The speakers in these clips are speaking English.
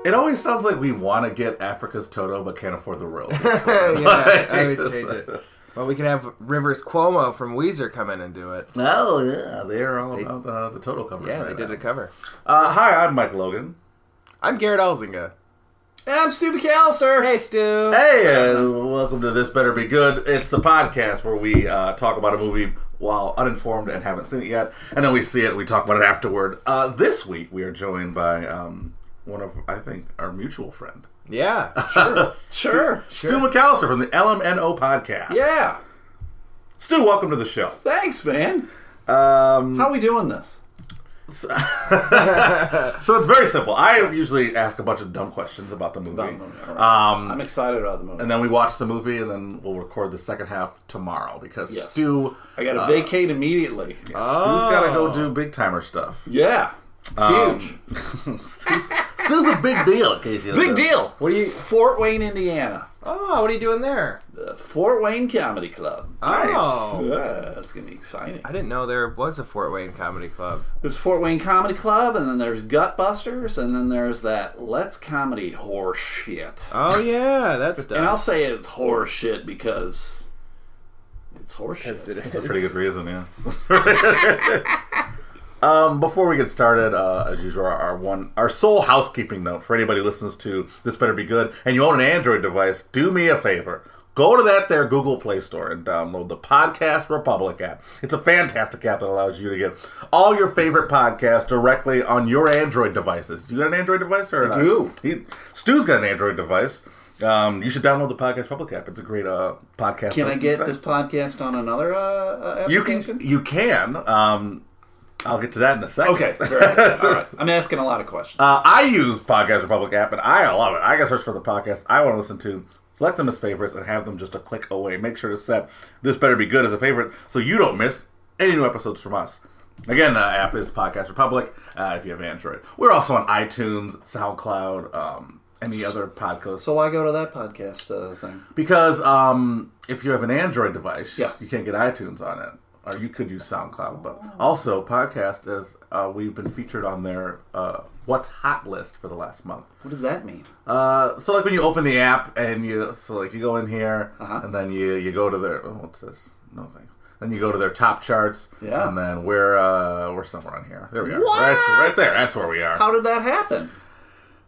It always sounds like we want to get Africa's Toto, but can't afford the royalties. I always change it. Well, we can have Rivers Cuomo from Weezer come in and do it. Oh, yeah. They're all about the Toto covers. Yeah, they did a cover. Hi, I'm Mike Logan. I'm Gerrit Elzinga. And I'm Stu McAllister. Hey, Stu. Hey, and welcome to This Better Be Good. It's the podcast where we talk about a movie while uninformed and haven't seen it yet. And then we see it and we talk about it afterward. This week, we are joined by one of, I think, our mutual friend. Yeah, Sure. Stu McAllister from the LMNO podcast. Yeah. Stu, welcome to the show. Thanks, man. How are we doing this? So it's very simple. I usually ask a bunch of dumb questions about the movie. All right. I'm excited about the movie. And then we watch the movie, and then we'll record the second half tomorrow because Stu... I got to vacate immediately. Stu's got to go do big-timer stuff. Yeah. Huge. Stu's a big deal, in case you don't know. Big deal. Fort Wayne, Indiana. Oh, what are you doing there? The Fort Wayne Comedy Club. Oh. Yeah, that's going to be exciting. I didn't know there was a Fort Wayne Comedy Club. There's Fort Wayne Comedy Club, and then there's Gutbusters, and then there's that Let's Comedy horse shit. Oh, yeah, that's stuff. And I'll say it's horse shit because it's horse shit. That's a pretty good reason, yeah. Before we get started, as usual, our sole housekeeping note for anybody who listens to This Better Be Good and you own an Android device, do me a favor. Go to that there Google Play Store and download the Podcast Republic app. It's a fantastic app that allows you to get all your favorite podcasts directly on your Android devices. Do you got an Android device? Or I do. Stu's got an Android device. You should download the Podcast Republic app. It's a great podcast. Can I get this podcast on another application? You can. I'll get to that in a second. Okay, very good. All right. I'm asking a lot of questions. I use Podcast Republic app, and I love it. I can search for the podcast I want to listen to, select them as favorites, and have them just a click away. Make sure to set This Better Be Good as a favorite so you don't miss any new episodes from us. Again, the app is Podcast Republic if you have Android. We're also on iTunes, SoundCloud, any other podcast. So why go to that podcast thing? Because if you have an Android device, you can't get iTunes on it. Or you could use SoundCloud, but also podcast is we've been featured on their What's Hot list for the last month. What does that mean? So like when you open the app and you go in here and then you go to their what's this? No thanks. Then you go to their top charts. Yeah. And then we're somewhere on here. There we are. What? Right there. That's where we are. How did that happen?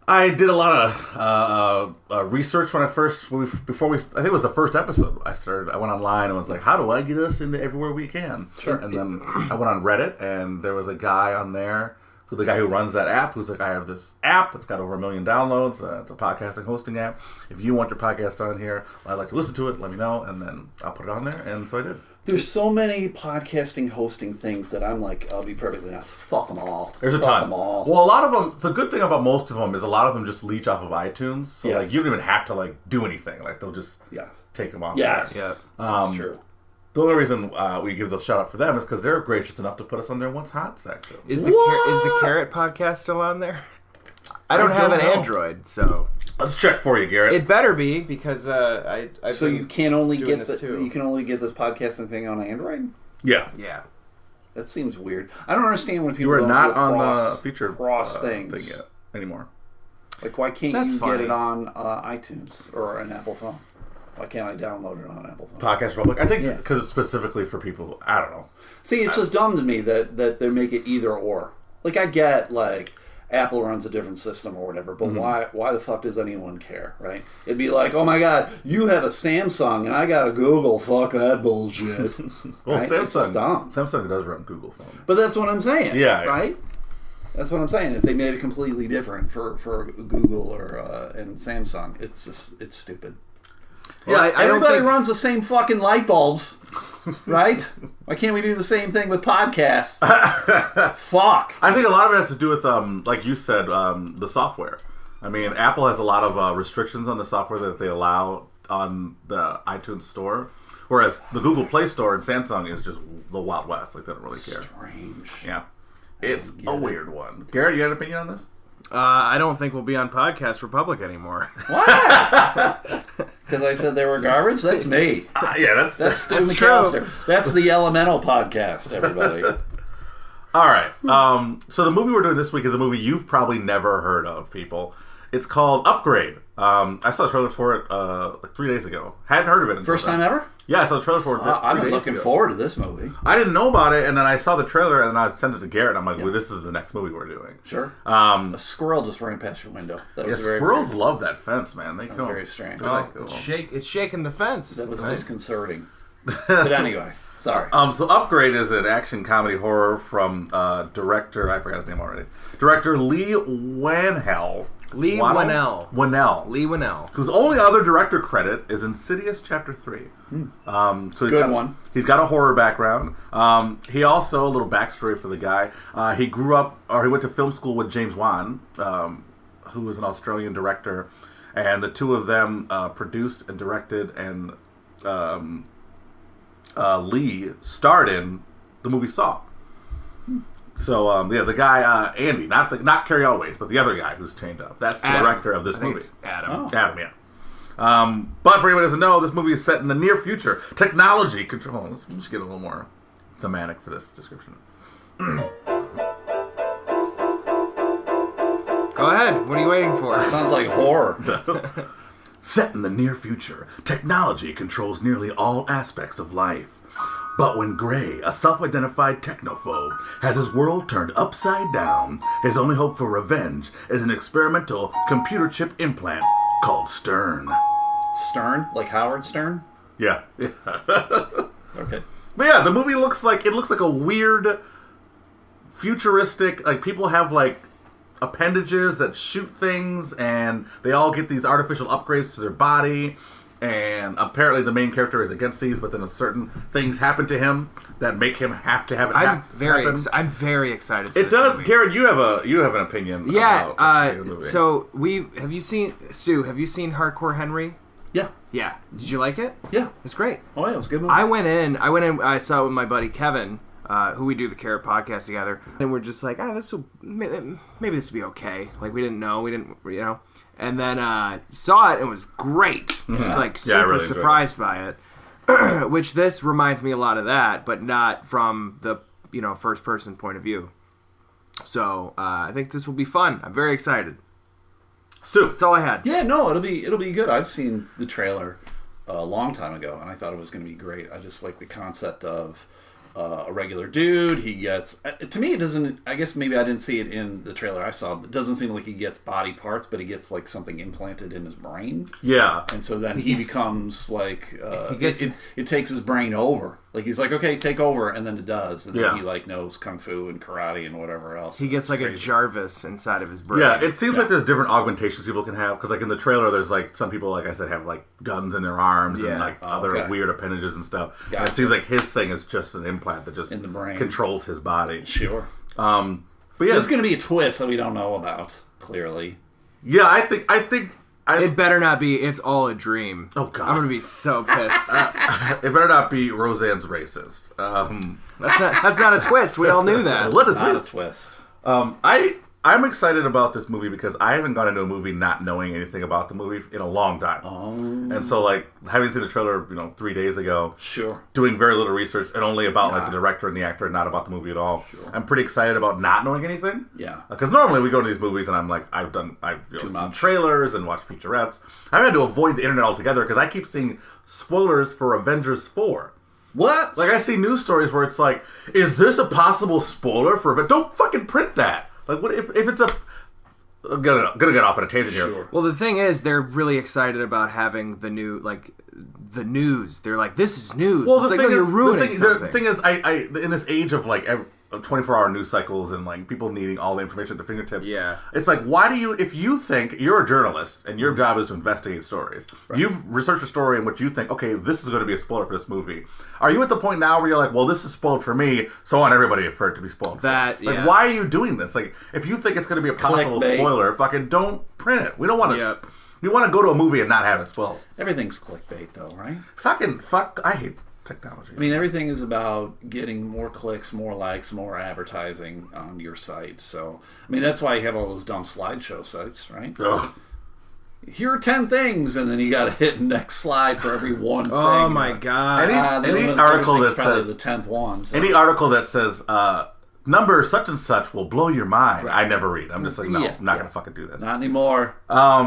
I did a lot of research when I think it was the first episode I went online and was like, how do I get us into everywhere we can? Sure. And then I went on Reddit and there was a guy on there, the guy who runs that app, who's like, I have this app that's got over 1 million downloads. It's a podcasting hosting app. If you want your podcast on here, I'd like to listen to it, let me know, and then I'll put it on there. And so I did. There's so many podcasting hosting things that I'm like, I'll be perfectly honest, fuck them all. There's a fuck ton. Them all. Well, a lot of them, the good thing about most of them is a lot of them just leech off of iTunes. So like you don't even have to like do anything. Like they'll just take them off. Yes. There. Yeah. That's true. The only reason we give the shout out for them is because they're gracious enough to put us on their What's Hot section. Is the Carrot podcast still on there? I don't have an Android, so let's check for you, Gerrit. It better be because so you can only get this podcasting thing on Android. Yeah. That seems weird. I don't understand when people you are don't not do on the featured cross things thing yet anymore. Like why can't you get it on iTunes or an Apple phone? Why can't I download it on an Apple phone? Podcast Republic. I think because it's specifically for people who, I don't know. See, it's just dumb to me that they make it either or. Like, I get, like, Apple runs a different system or whatever, but why the fuck does anyone care, right? It'd be like, oh my god, you have a Samsung and I got a Google, fuck that bullshit. Well, right? It's just dumb. Samsung does run Google phone. But that's what I'm saying, yeah. Right? That's what I'm saying. If they made it completely different for Google or and Samsung, it's stupid. Yeah, everybody runs the same fucking light bulbs, right? Why can't we do the same thing with podcasts? Fuck. I think a lot of it has to do with, like you said, the software. I mean, Apple has a lot of restrictions on the software that they allow on the iTunes Store, whereas the Google Play Store and Samsung is just the Wild West. Like, they don't really care. Strange. Yeah. It's a weird one. Gerrit, you have an opinion on this? I don't think we'll be on Podcast Republic anymore. What? Because I said they were garbage? That's me. Yeah, that's Stu McAllister. That's the Elemental podcast, everybody. All right. So the movie we're doing this week is a movie you've probably never heard of, people. It's called Upgrade. I saw a trailer for it like 3 days ago. Hadn't heard of it. First time ever? Yeah, I saw the trailer for it. I've been looking forward to this movie. I didn't know about it, and then I saw the trailer, and then I sent it to Garrett. And I'm like, well, this is the next movie we're doing. Sure. A squirrel just ran past your window. That was very squirrels weird. love that fence, man. They come very strange. It's shaking the fence. That was disconcerting. But anyway, sorry. So Upgrade is an action comedy horror from director, I forgot his name already. Director Lee Wanell. Lee Wanell. Whose only other director credit is Insidious Chapter 3. So he's got a horror background. He also, a little backstory for the guy, he went to film school with James Wan, who was an Australian director, and the two of them produced and directed, and Lee starred in the movie Saw. So, the guy, Andy, not Carrie Always, but the other guy who's chained up. That's the director of this movie. It's Adam. Oh. Adam, yeah. But for anyone who doesn't know, this movie is set in the near future. Technology control. Let's just get a little more thematic for this description. Go ahead. What are you waiting for? Sounds like horror. Set in the near future, technology controls nearly all aspects of life. But when Gray, a self-identified technophobe, has his world turned upside down, his only hope for revenge is an experimental computer chip implant called Stern. Stern? Like Howard Stern? Yeah. Okay. But yeah, the movie looks like a weird, futuristic, like people have like appendages that shoot things, and they all get these artificial upgrades to their body. And apparently the main character is against these, but then certain things happen to him that make him have to have it happen. I'm very excited for it this does. movie. Garrett, you have an opinion about the movie. So have you seen Hardcore Henry? Yeah. Yeah. Did you like it? Yeah. It's great. Oh yeah, it was a good movie. I went in, I saw it with my buddy Kevin, who we do the Carrot podcast together, and we're just like, maybe this will be okay. Like we didn't know. And then saw it and it was great. Just like super really surprised by it. Which this reminds me a lot of that, but not from the first person point of view. So I think this will be fun. I'm very excited. Stu, that's all I had. Yeah, no, it'll be good. I've seen the trailer a long time ago, and I thought it was going to be great. I just like the concept of a regular dude. He gets, to me, it doesn't, I guess maybe I didn't see it in the trailer I saw, but it doesn't seem like he gets body parts, but he gets like something implanted in his brain. Yeah. And so then he becomes like, it takes his brain over. Like he's like, okay, take over, and then it does. And then he like knows kung fu and karate and whatever else. He gets like crazy. A Jarvis inside of his brain. Yeah, it seems like there's different augmentations people can have, because like in the trailer there's like some people, like I said, have like guns in their arms and like other weird appendages and stuff. And it seems like his thing is just an implant that just in the brain controls his body. Sure. But yeah, there's going to be a twist that we don't know about, clearly. Yeah, I think it better not be. It's all a dream. Oh God, I'm gonna be so pissed. It better not be Roseanne's racist. That's not a twist. We all knew that. What a twist! I'm excited about this movie because I haven't gone into a movie not knowing anything about the movie in a long time. And so, like, having seen the trailer, 3 days ago, doing very little research and only about like the director and the actor, and not about the movie at all. I'm pretty excited about not knowing anything. Yeah, because normally we go to these movies and I'm like, I've seen trailers and watched featurettes. I've had to avoid the internet altogether because I keep seeing spoilers for Avengers 4. What? Like, I see news stories where it's like, is this a possible spoiler for Avengers? Don't fucking print that. Like, what if it's a... I'm gonna get off on a tangent here. Well, the thing is, they're really excited about having the new, like, the news. They're like, this is news. Well, it's like, no, you're ruining something. The thing is, I in this age of, like, 24-hour news cycles and, like, people needing all the information at their fingertips, it's like, why do you... If you think you're a journalist and your job is to investigate stories, you've researched a story in which you think, okay, this is going to be a spoiler for this movie. Are you at the point now where you're like, well, this is spoiled for me, so I want everybody for it to be spoiled? Why are you doing this? Like, if you think it's going to be a possible spoiler, fucking don't print it. We don't want to... We want to go to a movie and not have it spoiled. Everything's clickbait, though, right? I hate technology. I mean, everything is about getting more clicks, more likes, more advertising on your site. So, I mean, that's why you have all those dumb slideshow sites, right? Ugh. Here are 10 things, and then you got to hit next slide for every one thing. Oh my God! Any article that probably says the 10th one. So. Any article that says number such and such will blow your mind. Right. I never read. I'm just like, no, Yeah, I'm not yeah. gonna fucking do this. Not anymore.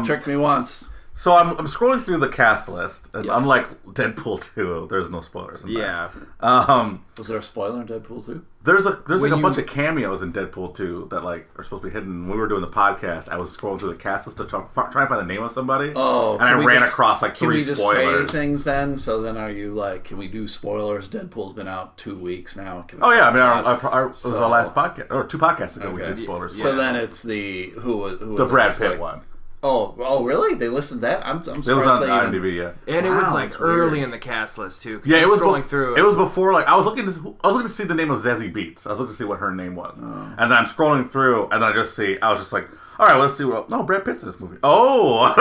Tricked me once. So I'm scrolling through the cast list, and Yeah. unlike Deadpool 2, there's no spoilers in Yeah. that. Was there a spoiler in Deadpool 2? There's like a bunch of cameos in Deadpool 2 that like are supposed to be hidden. When we were doing the podcast, I was scrolling through the cast list to try and find the name of somebody. Oh, and I ran across like can 3 we just spoilers. say things then? So then, are you like, can we do spoilers? Deadpool's been out 2 weeks now. Can we Oh yeah, I mean, talk it was our last podcast or 2 podcasts ago. We Okay. did spoilers. So Yeah. then it's the who the Brad was Pitt like, one. Oh, really? They listed that? I'm surprised It was on they even... IMDb. Yeah. And it was Wow, like that's early weird. in the cast list too. Yeah, it was scrolling through. It was before like I was looking to see the name of Zazie Beetz. I was looking to see what her name was, and then I'm scrolling through, and then I was just like, all right, let's see what. No, Brad Pitt's in this movie. Oh,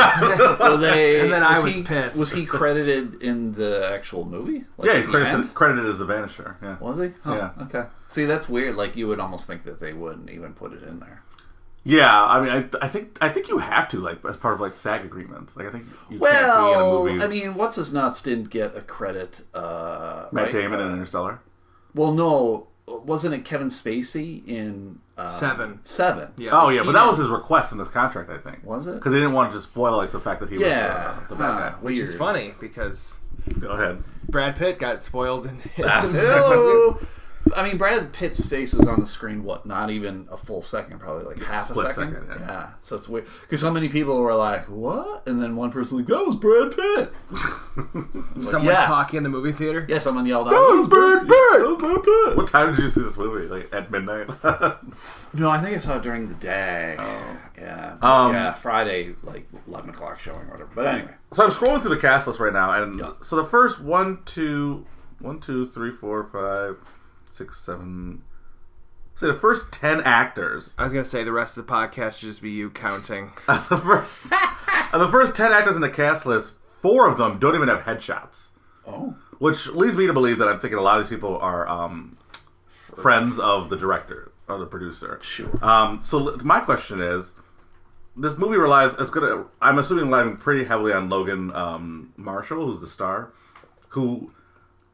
Were they, And then I was pissed. Was he credited in the actual movie? Like, yeah, at he's the end? credited as the Vanisher. Yeah. Was he? Huh, Yeah. Okay. See, that's weird. Like, you would almost think that they wouldn't even put it in there. Yeah, I mean, I think you have to like as part of like SAG agreements. Like I think you can't be in a Well, movie. I mean, what's his nuts didn't get a credit. Matt right? Damon in Interstellar. Well, no, wasn't it Kevin Spacey in Seven. Yeah. Oh yeah, but He that did- was his request in his contract, I think. Was it? Because they didn't want to just spoil like the fact that he Yeah. was the bad guy. which is Weird. funny because Go ahead. Brad Pitt got spoiled in Ew. I mean, Brad Pitt's face was on the screen, not even a full second, probably like half a split second. second, yeah. So it's weird. Because so many people were like, what? And then one person was like, that was Brad Pitt. I was like, Someone yes. talking in the movie theater. Yeah, someone yelled out, That was Brad Pitt! That was Brad Pitt! What time did you see this movie? Like at midnight? No, I think I saw it during the day. Oh. Yeah. Um, Friday, like 11 o'clock showing or whatever. But anyway. So I'm scrolling through the cast list right now, and Yeah. so the first 1, 2, 3, 4, 5, 6, 7. Say the first 10 actors. I was gonna say the rest of the podcast should just be you counting. the first 10 actors in the cast list, 4 of them don't even have headshots, Oh. which leads me to believe that I'm thinking a lot of these people are friends of the director or the producer. Sure. So my question is, this movie relies, I'm assuming, relying pretty heavily on Logan Marshall, who's the star, who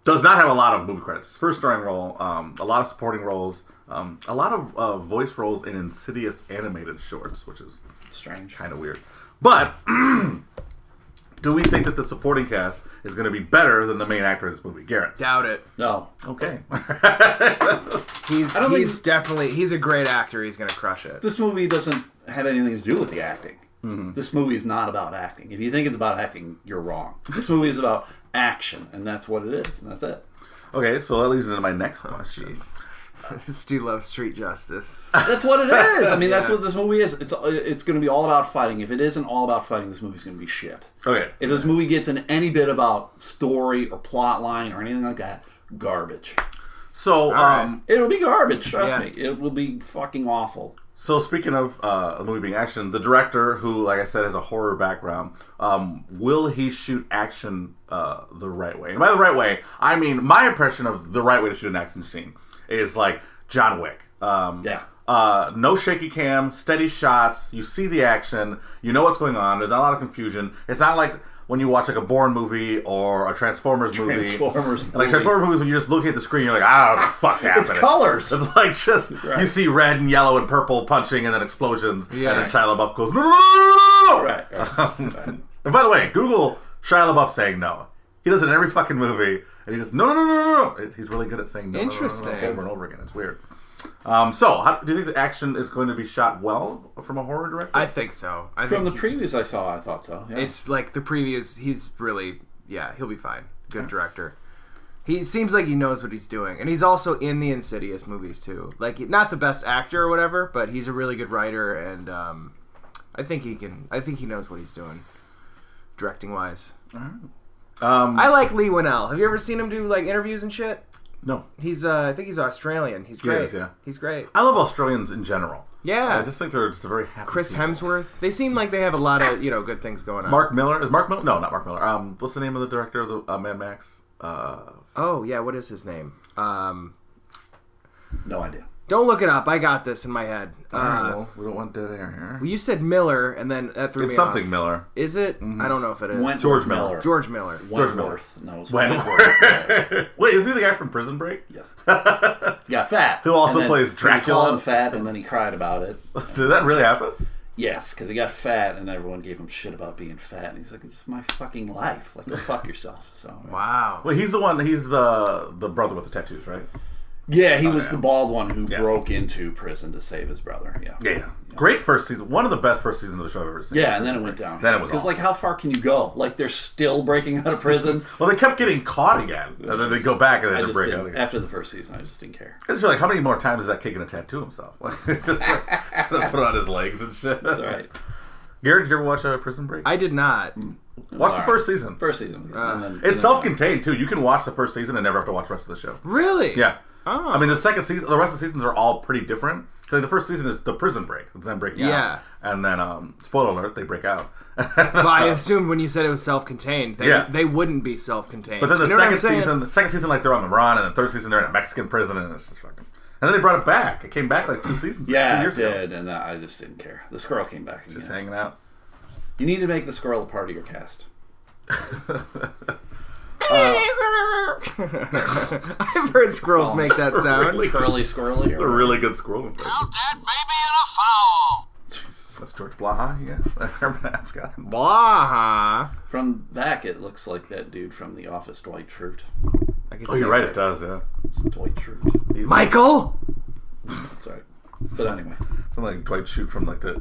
does not have a lot of movie credits. First starring role, a lot of supporting roles, a lot of voice roles in Insidious animated shorts, which is Strange. kind of weird. But do we think that the supporting cast is going to be better than the main actor in this movie, Gerrit? Doubt it. No. Okay. He's definitely he's a great actor. He's gonna crush it. This movie doesn't have anything to do with the acting. Mm-hmm. This movie is not about acting. If you think it's about acting, you're wrong. This movie is about action, and that's what it is, and that's it. Okay, so that leads into my next question. Stu loves street justice. That's what it is. I mean, that's Yeah. what this movie is. It's going to be all about fighting. If it isn't all about fighting, this movie's going to be shit. Okay. If this movie gets in any bit about story or plot line or anything like that, garbage. So, It'll be garbage, trust Yeah. me. It will be fucking awful. So speaking of a movie being action, the director, who, like I said, has a horror background, will he shoot action the right way? And by the right way, I mean my impression of the right way to shoot an action scene is like John Wick. Yeah. No shaky cam, steady shots. You see the action. You know what's going on. There's not a lot of confusion. It's not like when you watch like a Bourne movie or a Transformers movie. Like Transformers movies, when you're just looking at the screen, you're like, I don't know what the fuck's happening. It's colors. It's like just Right. you see red and yellow and purple punching, and then explosions, Yeah. and then Shia LaBeouf goes no, no, no, no, no, no. Right. And by the way, Google Shia LaBeouf saying no. He does it in every fucking movie, and he just no, no, no, no, no, no. He's really good at saying no, Interesting. no, no, no, over and over again. It's weird. So, do you think the action is going to be shot well from a horror director? I think so. From the previews I saw, I thought so. Yeah. It's like the previews. He's really, he'll be fine. Good director. He seems like he knows what he's doing, and he's also in the Insidious movies too. Like, not the best actor or whatever, but he's a really good writer, and I think he can. I think he knows what he's doing, directing wise. I like Lee Winnell. Have you ever seen him do like interviews and shit? No. He's I think he's Australian. He's great. is, yeah. He's great. I love Australians in general. Yeah. I just think they're just a very happy Chris people. Hemsworth. They seem like they have a lot of good things going on. Mark Miller. Is Mark Miller? No, not Mark Miller. What's the name of the director of the Mad Max? Oh yeah, what is his name? no idea. Don't look it up. I got this in my head. All right, well, we don't want dead air here. Well, you said Miller, and then that threw me It's something off. Miller. Is it? Mm-hmm. I don't know if it is. George Miller. George Miller. Wentworth. No, it's Wentworth. Wait, is he the guy from Prison Break? Yes. Yeah, fat. Who also And then plays Dracula. He called him fat, and then he cried about it. Did that really happen? Yes, because he got fat, and everyone gave him shit about being fat. And he's like, "It's my fucking life. Like, go fuck yourself." So. Wow. Well, he's the one. He's the brother with the tattoos, right? Yeah, he was the bald one who broke into prison to save his brother. Yeah. Great first season. One of the best first seasons of the show I've ever seen. Yeah, and then it went down. Then it was because, awful. like, how far can you go? Like, they're still breaking out of prison. Well, they kept getting caught again, and then they go back and then they break out again. After the first season, I just didn't care. I just feel like, how many more times is that kid going to tattoo himself? Like, just put it on his legs and shit. That's all right. Garrett, did you ever watch Prison Break? I did not. Watch the first season. First season. It's self-contained, too. You can watch the first season and never have to watch the rest of the show. Really? Yeah. Oh. I mean, the second season, the rest of the seasons are all pretty different. Like, the first season is the prison break. It's them breaking out. And then, spoiler alert, they break out. Well, I assumed when you said it was self-contained, they wouldn't be self-contained. But then the you know second season, like, they're on the run, and the third season, they're in a Mexican prison, and it's just fucking... And then they brought it back. It came back like 2 seasons. Yeah, 2 years it did, ago. and I just didn't care. The squirrel came back again. Just hanging out. You need to make the squirrel a part of your cast. I've heard squirrels make that sound. Really Curly squirrely. It's a really good squirrel impression. Count that baby in a foul. Jesus, that's George Blaha, yes. Our mascot. Blah. From back, it looks like that dude from The Office, Dwight Schrute. Oh, you're right, it does, yeah. It's Dwight Schrute. Michael? That's right. But anyway. Something like Dwight Schrute from like the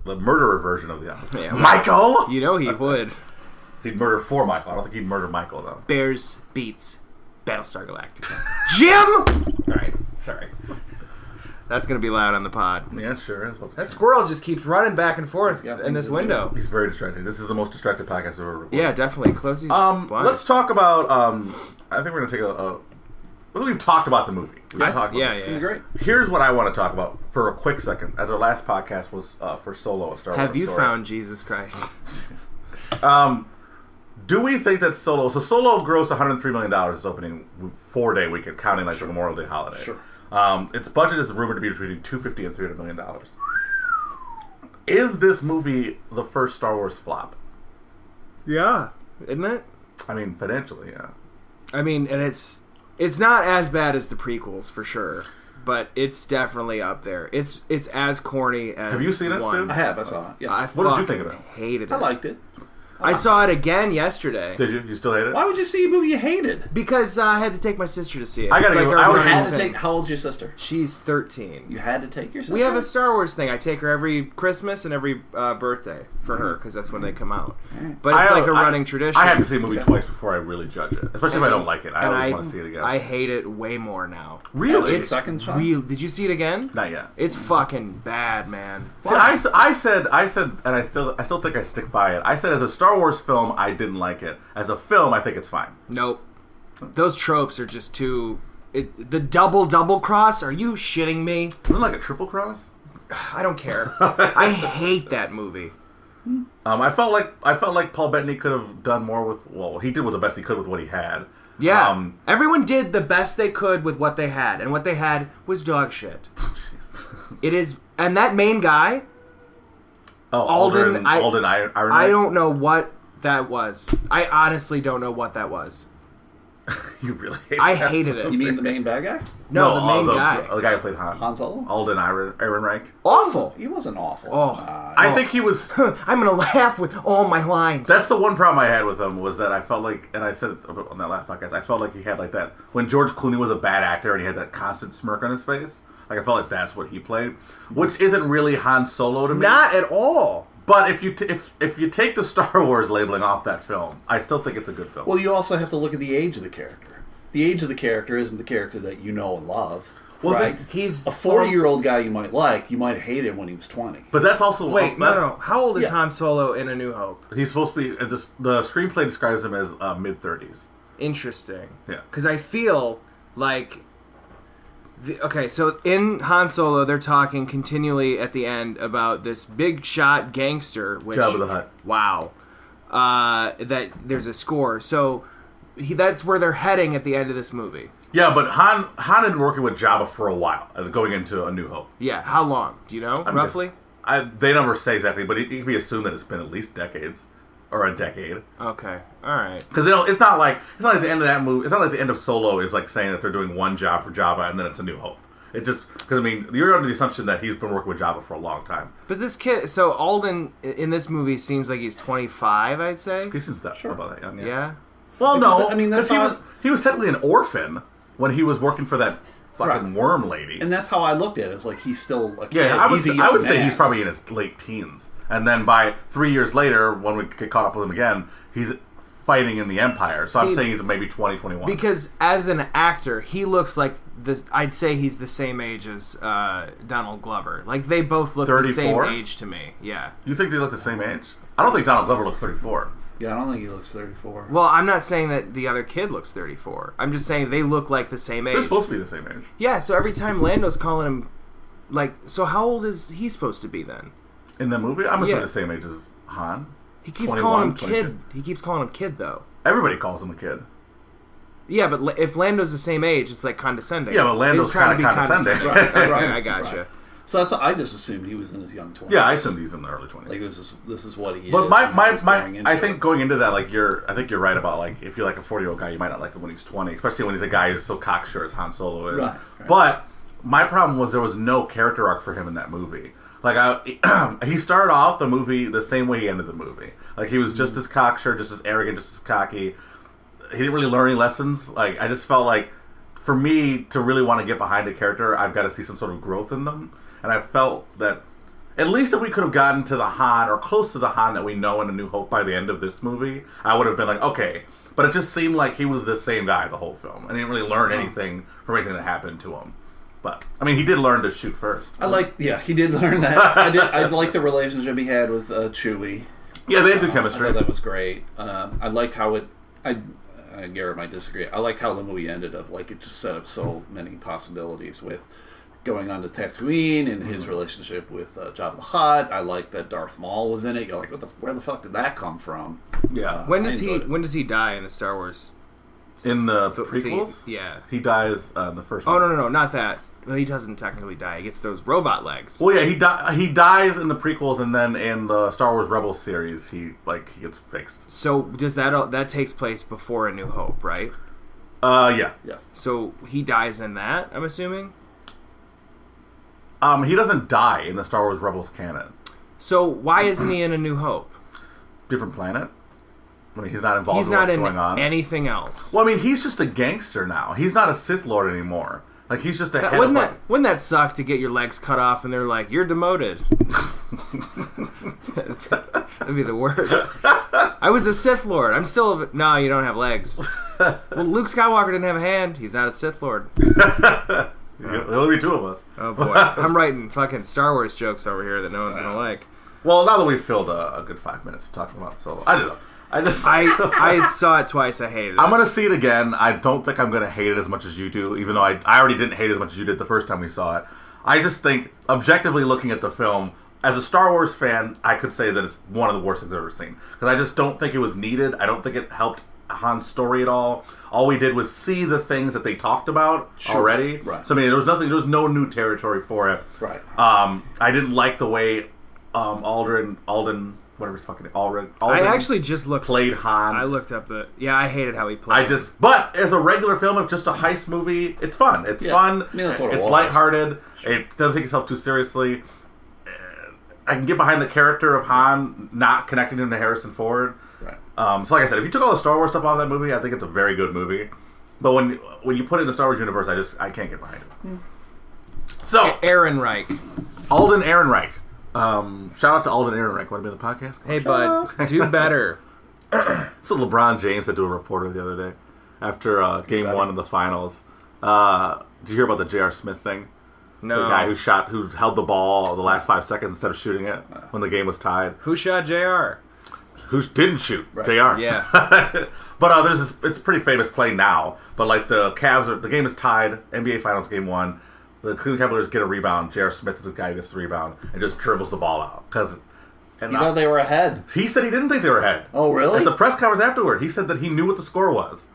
murderer version of the Office. Yeah, Michael! You know he would. He'd murder for Michael. I don't think he'd murder Michael, though. Bears beats Battlestar Galactica. Jim! Alright, sorry. That's going to be loud on the pod. Yeah, sure is. That squirrel just keeps running back and forth in this window. He's very distracting. This is the most distracted podcast I've ever recorded. Yeah, definitely. Close these blinds. Let's talk about, I think we're going to take we've talked about the movie. It's been great. Here's what I want to talk about for a quick second, as our last podcast was for Solo, a Star Wars Have you story. found Jesus Christ? Do we think that Solo grossed $103 million its opening 4-day weekend, counting like the Memorial Day holiday? Sure. Its budget is rumored to be between $250 and $300 million. Is this movie the first Star Wars flop? Yeah. Isn't it? I mean, financially, yeah. I mean, and it's not as bad as the prequels, for sure. But it's definitely up there. It's as corny as Have you seen it, Stu? I have. I saw it. Yeah. I What did you think of it? Hated it. I liked it. I saw it again yesterday. Did you? You still hate it? Why would you see a movie you hated? Because I had to take my sister to see it. I gotta It's go- our I was- You running had to thing. take. How old's your sister? She's 13. You had to take your sister. We have a Star Wars thing. I take her every Christmas and every birthday for her because that's when they come out. But it's like a running tradition. I have to see a movie twice before I really judge it, especially if I don't like it. I and always want to see it again. I hate it way more now. Really? It's Second shot? real. Did you see it again? Not yet. It's fucking bad, man. See, I said, and I still think I stick by it. I said as a Star Wars film, I didn't like it. As a film, I think it's fine. Nope. Those tropes are just too. The double cross. Are you shitting me? Isn't it like a triple cross? I don't care. I hate that movie. I felt like Paul Bettany could have done more with. Well, he did with the best he could with what he had. Yeah. Everyone did the best they could with what they had, and what they had was dog shit. It is, and that main guy. Oh, Alden Iron. I don't know what that was. I honestly don't know what that was. You really? Hate I that. hated it. You mean the main bad guy? No, the main guy. The guy who played Han Solo? Alden Ehrenreich. Awful. He wasn't awful. Oh. I think he was. I'm gonna laugh with all my lines. That's the one problem I had with him was that I felt like, and I said it on that last podcast, I felt like he had like that when George Clooney was a bad actor and he had that constant smirk on his face. Like I felt like that's what he played, which isn't really Han Solo to me. Not at all. But if you take the Star Wars labeling off that film, I still think it's a good film. Well, you also have to look at the age of the character. The age of the character isn't the character that you know and love. Well, right? He's a 40-year-old guy you might like. You might hate him when he was 20. But that's also no. How old is Yeah. Han Solo in A New Hope? He's supposed to be. The screenplay describes him as mid-30s. Interesting. Yeah. Because I feel like. Okay, so in Han Solo, they're talking continually at the end about this big shot gangster. Which, Jabba the Hutt. Wow. That there's a score. So that's where they're heading at the end of this movie. Yeah, but Han had been working with Jabba for a while, going into A New Hope. Yeah, how long? Do you know, roughly? They never say exactly, but it can be assumed that it's been at least decades. Or a decade. Okay, alright. Because it's not like the end of that movie. It's not like the end of Solo is like saying that they're doing one job for Jabba and then it's A New Hope. It just because I mean you're under the assumption that he's been working with Jabba for a long time. But this kid, so Alden in this movie seems like he's 25, I'd say. He seems that about that young. Yeah. Well, no, I mean because he was technically an orphan when he was working for that fucking worm lady. And that's how I looked at it. It's like he's still a kid. Yeah, I would say man. he's probably in his late teens. And then by 3 years later, when we get caught up with him again, he's fighting in the Empire. So I'm saying he's maybe 20, 21. Because as an actor, he looks like this. I'd say he's the same age as Donald Glover. Like they both look 34? the same age to me. Yeah. You think they look the same age? I don't think Donald Glover looks 34. Yeah, I don't think he looks 34. Well, I'm not saying that the other kid looks 34. I'm just saying they look like the same age. They're supposed to be the same age. Yeah. So every time Lando's calling him, like, so how old is he supposed to be then? In the movie, I'm assuming the same age as Han. He keeps 21, calling him 22. kid. He keeps calling him kid though. Everybody calls him a kid. Yeah, but if Lando's the same age, it's like condescending. Yeah, but Lando's He's trying to be condescending. Right, I gotcha. Right. So I just assumed he was in his young 20s. Yeah, I assumed he's in the early 20s. Like this is what he is. But I think it. going into that, like I think you're right about like if you're like a 40-year-old guy, you might not like him when he's 20, especially when he's a guy who's so cocksure as Han Solo is. Right. But my problem was there was no character arc for him in that movie. Like he started off the movie the same way he ended the movie. Like he was just as cocksure, just as arrogant, just as cocky. He didn't really learn any lessons. Like I just felt like for me to really want to get behind a character, I've got to see some sort of growth in them. And I felt that at least if we could have gotten to the Han or close to the Han that we know in A New Hope by the end of this movie, I would have been like, okay. But it just seemed like he was the same guy the whole film. And he didn't really learn anything from anything that happened to him. But I mean, he did learn to shoot first. He did learn that. I like the relationship he had with Chewie. Yeah, they had good chemistry. I thought that was great. I liked how Garrett might disagree. I liked how the movie ended. It just set up so many possibilities with going on to Tatooine and his relationship with Jabba the Hutt. I liked that Darth Maul was in it. You're like, where the fuck did that come from? Yeah. When does he die in the Star Wars? In the prequels? Yeah. He dies in the first one. one. No, not that. Well, he doesn't technically die. He gets those robot legs. Well, yeah, he dies in the prequels, and then in the Star Wars Rebels series, he gets fixed. So does that takes place before A New Hope, right? Yeah. Yes. So he dies in that, I'm assuming? He doesn't die in the Star Wars Rebels canon. So why isn't he in A New Hope? Different planet? I mean, he's not involved in what's going on. Anything else. Well, I mean, he's just a gangster now. He's not a Sith Lord anymore. Like, he's just a head wouldn't that suck to get your legs cut off and they're like, you're demoted? That'd be the worst. I was a Sith Lord. I'm still no, you don't have legs. Well, Luke Skywalker didn't have a hand. He's not a Sith Lord. There'll be two of us. Oh, boy. I'm writing fucking Star Wars jokes over here that no one's going to like. Well, now that we've filled a good 5 minutes of talking about Solo, I don't know. I saw it twice. I hated it. I'm going to see it again. I don't think I'm going to hate it as much as you do, even though I already didn't hate it as much as you did the first time we saw it. I just think, objectively looking at the film, as a Star Wars fan, I could say that it's one of the worst things I've ever seen. Because I just don't think it was needed. I don't think it helped Han's story at all. All we did was see the things that they talked about already. Right. So, I mean, there was no new territory for it. Right. I didn't like the way Alden, whatever his fucking Alden. I actually just played Han. I looked up I hated how he played. But as a regular film, of just a heist movie, it's fun. It's fun. I mean, that's what it's was. lighthearted. Sure. It doesn't take itself too seriously. I can get behind the character of Han, not connecting him to Harrison Ford. Right. So like I said, if you took all the Star Wars stuff off that movie, I think it's a very good movie. But when you put it in the Star Wars universe, I can't get behind it. So Ehrenreich. Alden Ehrenreich. Shout out to Alden Ehrenreich. Want to be on the podcast? Hey, bud, do better. So LeBron James said to a reporter the other day after Game 1 of the finals. Did you hear about the J.R. Smith thing? No. The guy who held the ball the last 5 seconds instead of shooting it when the game was tied. Who shot JR? Who didn't shoot? Right. JR. Yeah. But there's this, it's a pretty famous play now. But like the game is tied, NBA Finals Game 1. The Cleveland Cavaliers get a rebound. J.R. Smith is the guy who gets the rebound and just dribbles the ball out. He thought they were ahead. He said he didn't think they were ahead. Oh, really? At the press conference afterward, he said that he knew what the score was.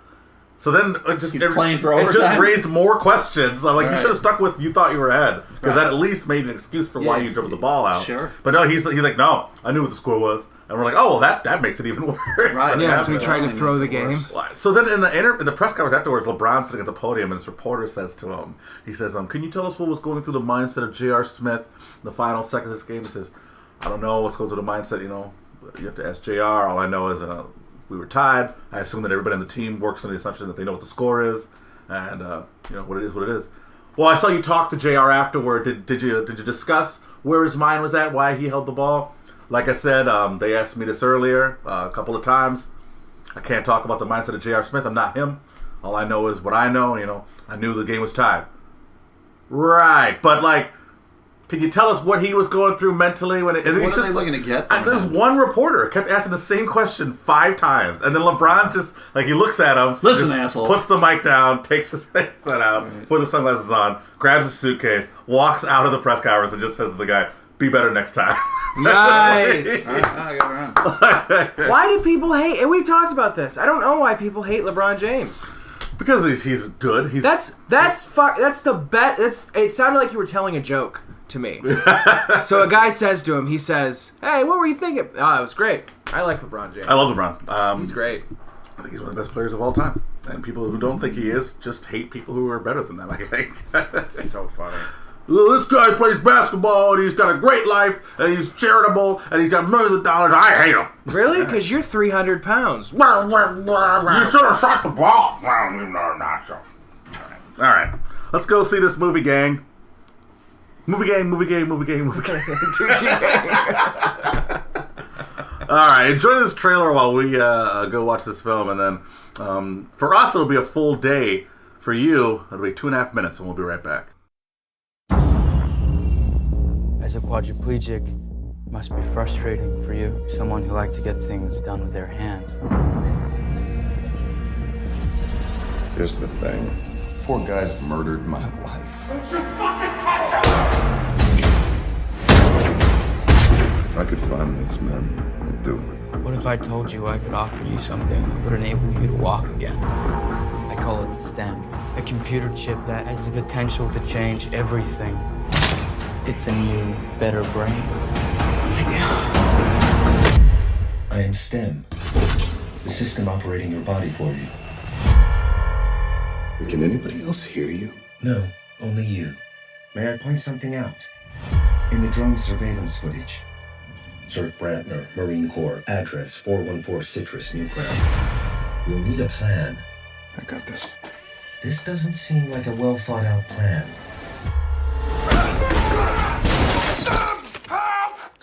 So then He's playing for it just overtime? raised more questions. I'm like, you Right. should have stuck with you thought you were ahead. Because that at least made an excuse for why you dribbled the ball out. Sure. But no, he's like, no, I knew what the score was. And we're like, oh, well, that makes it even worse. Right. Yeah, so we That tried to only throw makes the it game. worse. So then in the press conference afterwards, LeBron's sitting at the podium, and his reporter says to him, he says, can you tell us what was going through the mindset of J.R. Smith in the final second of this game? He says, I don't know what's going through the mindset, you have to ask J.R. All I know is that we were tied. I assume that everybody on the team works on the assumption that they know what the score is, and what it is. Well, I saw you talk to J.R. afterward. Did you discuss where his mind was at, why he held the ball? Like I said, they asked me this earlier a couple of times. I can't talk about the mindset of J.R. Smith. I'm not him. All I know is what I know. I knew the game was tied. Right, but can you tell us what he was going through mentally when What are they looking to get from there's him? one reporter kept asking the same question 5 times, and then LeBron just he looks at him, Listen, just asshole. puts the mic down, takes his headset out, puts the sunglasses on, grabs his suitcase, walks out of the press conference, and just says to the guy, "Be better next time." Nice. I got around. Why do people hate? And we talked about this. I don't know why people hate LeBron James. Because he's good. That's the bet. It sounded like you were telling a joke to me. So a guy says to him, he says, "Hey, what were you thinking?" Oh, it was great. I like LeBron James. I love LeBron. He's great. I think he's one of the best players of all time. And people who don't think he is just hate people who are better than them, I think. So funny. This guy plays basketball, and he's got a great life, and he's charitable, and he's got millions of dollars. I hate him. Really? Because you're 300 pounds. You should have shot the ball. Well, no, not so. All right. Let's go see this movie, gang. Movie gang. All right. Enjoy this trailer while we go watch this film, and then for us, it'll be a full day. For you, it'll be 2.5 minutes, and we'll be right back. As a quadriplegic, it must be frustrating for you, someone who liked to get things done with their hands. Here's the thing. 4 guys murdered my wife. If I could find these men, I'd do it. What if I told you I could offer you something that would enable you to walk again? I call it STEM, a computer chip that has the potential to change everything. It's a new, better brain. I am STEM, the system operating your body for you. Can anybody else hear you? No, only you. May I point something out? In the drone surveillance footage, Zerk Brantner, Marine Corps, address 414 Citrus, Newground. You'll need a plan. I got this. This doesn't seem like a well-thought-out plan.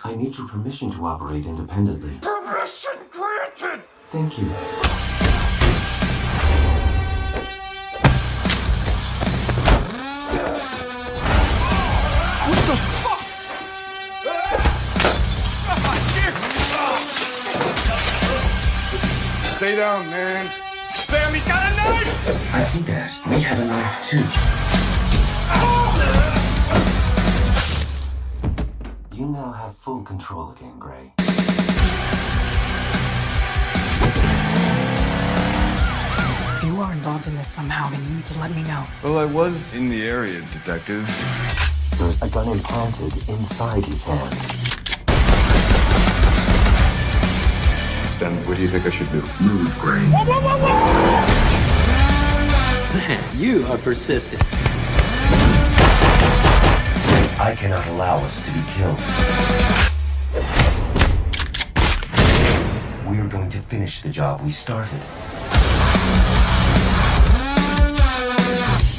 I need your permission to operate independently. Permission granted! Thank you. Stay down, man. Sam, he's got a knife! I see that. We have a knife, too. You now have full control again, Gray. If you are involved in this somehow, then you need to let me know. Well, I was in the area, detective. There's a gun implanted inside his hand. Stan, what do you think I should do? Move, Gray. Man, you are persistent. I cannot allow us to be killed. We're going to finish the job we started.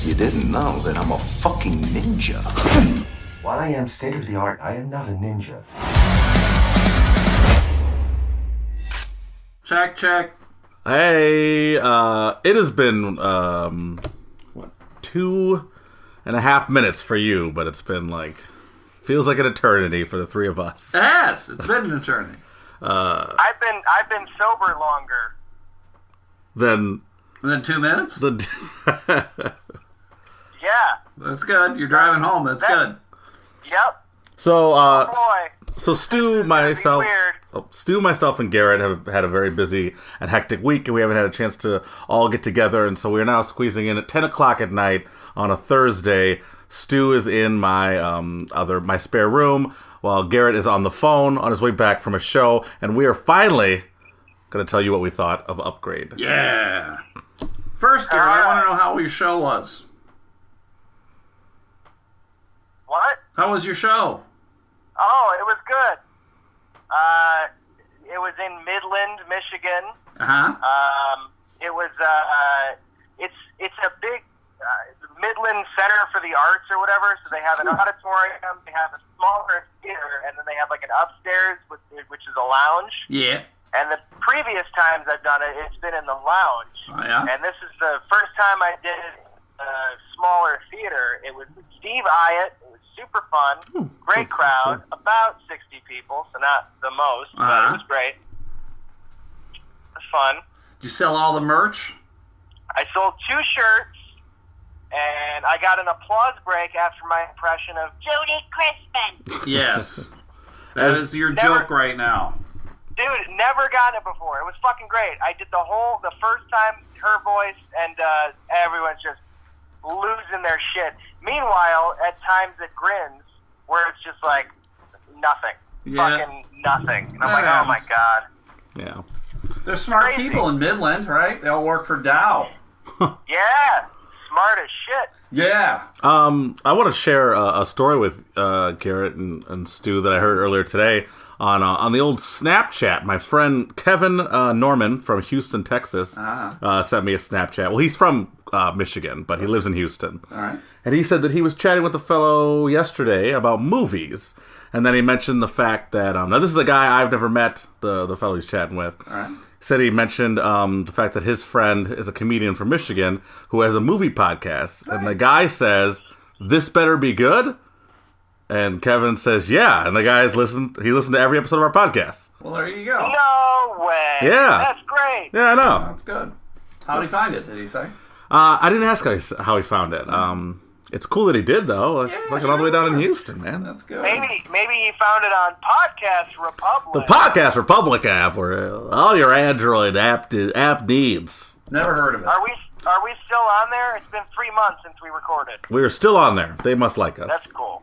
You didn't know that I'm a fucking ninja. While I am state-of-the-art, I am not a ninja. Check. Hey, it has been 2.5 minutes for you, but it's been feels like an eternity for the three of us. It has. It's been an eternity. I've been sober longer. Then 2 minutes? Yeah. That's good. You're driving home. That's good. Yep. So Oh boy. so Stu, This is gonna be myself, weird. Stu, myself, and Gerrit have had a very busy and hectic week, and we haven't had a chance to all get together, and so we are now squeezing in at 10 o'clock at night on a Thursday. Stu is in my spare room, while Gerrit is on the phone on his way back from a show, and we are finally going to tell you what we thought of Upgrade. Yeah. First, Gerrit, I want to know how your show was. What? How was your show? Oh, it was good. It was in Midland, Michigan. It was it's a big Midland Center for the Arts or whatever. So they have an auditorium, they have a smaller theater, and then they have like an upstairs which is a lounge. Yeah. And the previous times I've done it, it's been in the lounge. Oh, yeah? And this is the first time I did a smaller theater. It was with Steve Iyett. It was super fun. Great crowd. About 60 people, so not the most, but it was great. It was fun. Did you sell all the merch? I sold 2 shirts, and I got an applause break after my impression of Judy Crispin. Yes. That is your joke right now. Dude, never gotten it before. It was fucking great. I did the first time, her voice, and everyone's just losing their shit. Meanwhile, at times it grins, where it's just like, nothing. Yeah. Fucking nothing. And I'm like, oh my god. Yeah. They're smart Crazy. people in Midland, right? They all work for Dow. Yeah. Smart as shit. Yeah. I want to share a story with Gerrit and Stu that I heard earlier today on the old Snapchat. My friend Kevin Norman from Houston, Texas, sent me a Snapchat. Well, he's from Michigan, but he lives in Houston. All right. And he said that he was chatting with a fellow yesterday about movies. And then he mentioned the fact that, now this is a guy I've never met, the fellow he's chatting with. All right. Said he mentioned the fact that his friend is a comedian from Michigan who has a movie podcast. And the guy says, "This better be good?" And Kevin says, "Yeah." And the guy listened to every episode of our podcast. Well, there you go. No way. Yeah. That's great. Yeah, I know. That's good. How did he find it, did he say? I didn't ask how he found it. It's cool that he did, though. All the way down in Houston, man. That's good. Maybe he found it on Podcast Republic. The Podcast Republic app, where all your Android app needs. Never heard of it. Are we still on there? It's been 3 months since we recorded. We are still on there. They must like us. That's cool.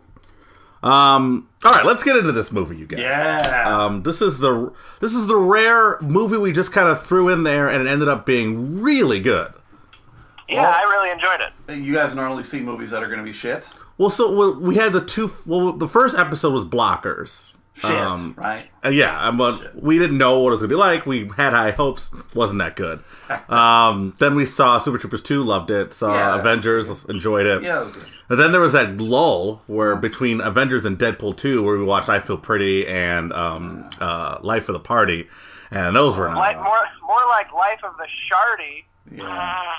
All right, let's get into this movie, you guys. Yeah. This is the rare movie we just kind of threw in there, and it ended up being really good. Yeah, I really enjoyed it. You guys normally see movies that are going to be shit? Well, we had the first episode was Blockers. Shit, right? We didn't know what it was going to be like. We had high hopes. Wasn't that good. Then we saw Super Troopers 2, loved it. Saw Avengers, enjoyed it. Yeah, it was good. And then there was that lull where between Avengers and Deadpool 2, where we watched I Feel Pretty and Life of the Party. And those were not more like Life of the Shardy. Yeah.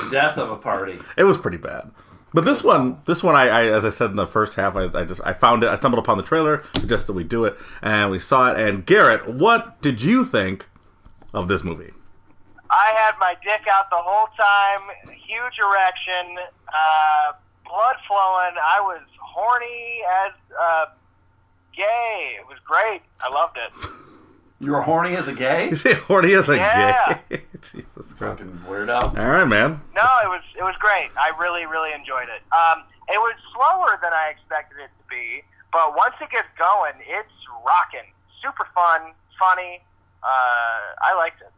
Death of a Party. It was pretty bad. But this one, I as I said in the first half, I found it. I stumbled upon the trailer, suggested we do it, and we saw it. And Gerrit, what did you think of this movie? I had my dick out the whole time, huge erection, blood flowing. I was horny as gay. It was great. I loved it. You were horny as a gay? You say horny as a gay? Jesus Christ. Fucking weirdo. All right, man. No, it was great. I really, really enjoyed it. It was slower than I expected it to be, but once it gets going, it's rocking. Super fun, funny. I liked it.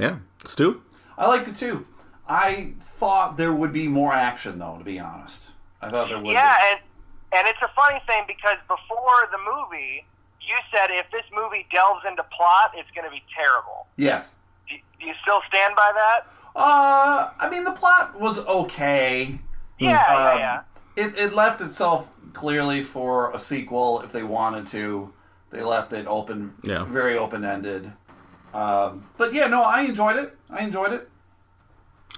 Yeah. Stu? I liked it too. I thought there would be more action, though, to be honest. I thought there would be. And it's a funny thing because before the movie, you said if this movie delves into plot, it's going to be terrible. Yes. Do you still stand by that? I mean, the plot was okay. Yeah. It left itself clearly for a sequel if they wanted to. They left it open, very open-ended. But yeah, no, I enjoyed it.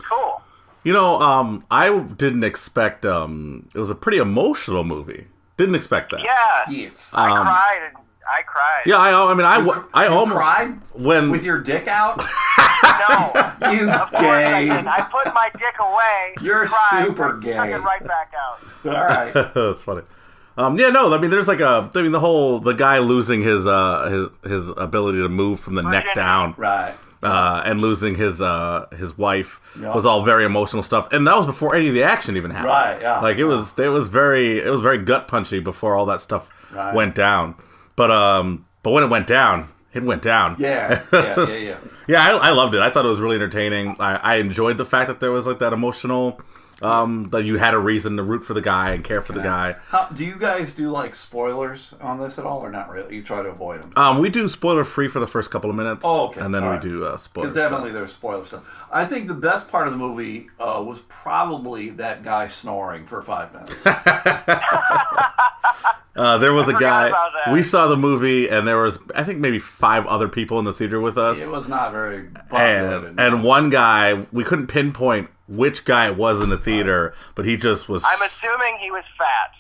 Cool. You know, I didn't expect, it was a pretty emotional movie. Didn't expect that. Yeah. Yes. I cried. Yeah, I almost cried when with your dick out. No, you of course gay. I didn't. I put my dick away. You're cried, super and gay. Took it right back out. All right. That's funny. There's like the guy losing his ability to move from the neck down, right, and losing his wife was all very emotional stuff, and that was before any of the action even happened. Right, yeah. Like it was very gut punchy before all that stuff went down. But when it went down. Yeah. Yeah, I loved it. I thought it was really entertaining. I enjoyed the fact that there was like that emotional, that you had a reason to root for the guy and care for the guy. Do you guys do like spoilers on this at all, or not really? You try to avoid them. We do spoiler free for the first couple of minutes. Oh, okay. And then we do spoiler because definitely there's spoiler stuff. I think the best part of the movie was probably that guy snoring for 5 minutes. There was a guy. We saw the movie, and there was, I think, maybe 5 other people in the theater with us. It was not very popular. And one guy, we couldn't pinpoint which guy it was in the theater, but he just was. I'm assuming he was fat.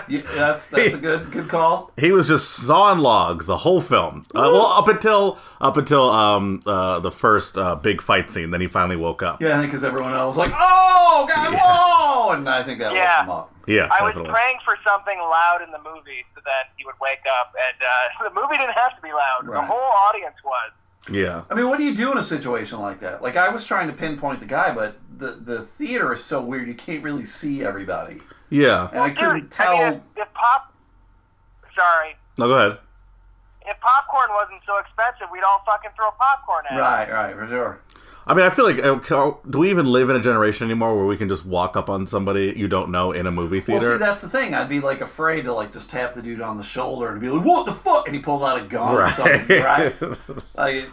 Yeah, that's a good call. He was just sawing logs the whole film. Up until the first big fight scene. Then he finally woke up. Yeah, I think because everyone else was like, "Oh God, whoa!" And I think that woke him up. Yeah, I was praying for something loud in the movie so that he would wake up, and the movie didn't have to be loud. Right. The whole audience was. Yeah. I mean, what do you do in a situation like that? Like, I was trying to pinpoint the guy, but the theater is so weird, you can't really see everybody. Yeah. And I couldn't tell. I mean, Sorry. No, go ahead. If popcorn wasn't so expensive, we'd all fucking throw popcorn at it. Right, for sure. I mean, I feel like, do we even live in a generation anymore where we can just walk up on somebody you don't know in a movie theater? Well, see, that's the thing. I'd be, like, afraid to, like, just tap the dude on the shoulder and be like, "What the fuck?" And he pulls out a gun or something, right? Like,